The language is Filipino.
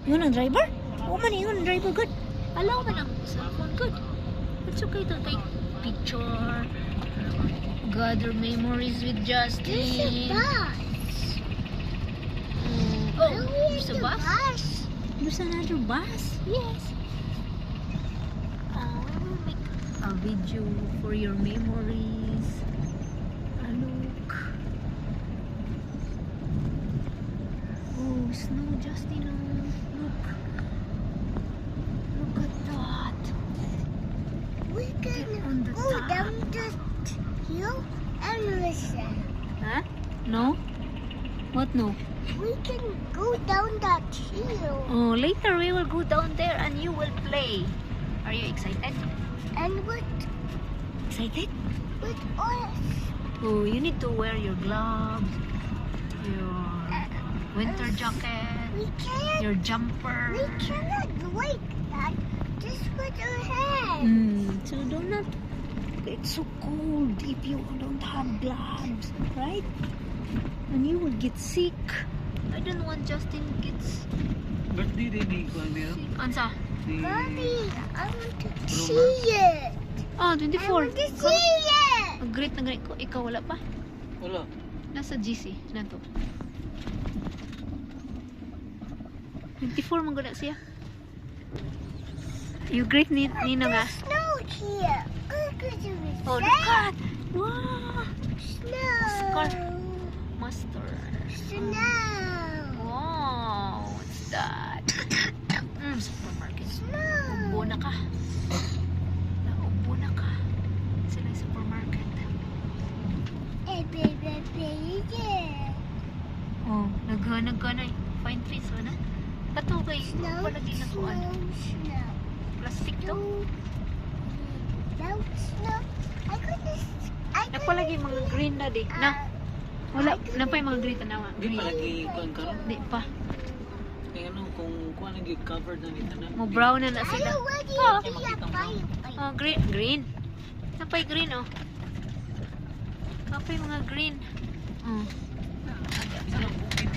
Yun ang driver? Oo man, yun ang driver. Good. Allow man ang cellphone. Good. It's okay to take picture. Gather memories with Justin. Oh, there's a bus? There's another bus? Yes. We will make a video for your memories. Look. Oh, snow, Justin. Look. Look at that. We can On the go top. down the hill and listen. Huh? No? What no? We can go down that hill. Oh, later we will go down there and you will play. Are you excited? And Excited? with us. Oh, you need to wear your gloves, your winter jacket, We can't. your jumper. We cannot like that. Just put our head. So do not. It's so cold if you don't have gloves, right? And you will get sick. I don't want Justin gets Birthday din ni Kuan Miro. sick. Ansa? Ni Mommy, I want to Bruno. see it. Ah, I 24. want to see it. Great na great ko. Ikaw wala pa? Wala. Nasa GC na to. 24 man guna siya. You great ni Nino nga. Snow here. Look at the Oh, look at. Wow. snow. Scar. Master. Snow. Wow. What's that? Supermarket. Snow. Ubo na ka. Naubo na ka. Sila yung supermarket. Hey, baby, baby. Oh, naghanay. Fine trees na. Kato kay Snow, palagi na kuan. snow. Plastic to. Snow, snow. I couldn't. Nagpalagi mga green na di. Na. Wala. Napay mga green tanawa. Di Green. pa lagi Kuan karon. Di pa. Kaya ano kung Kuan lagi covered na ni tanan. Mo brown na I sila. already Oh. see a fire. Oh, green. Napay green oh. Napay mga green. Oh. Ano bukid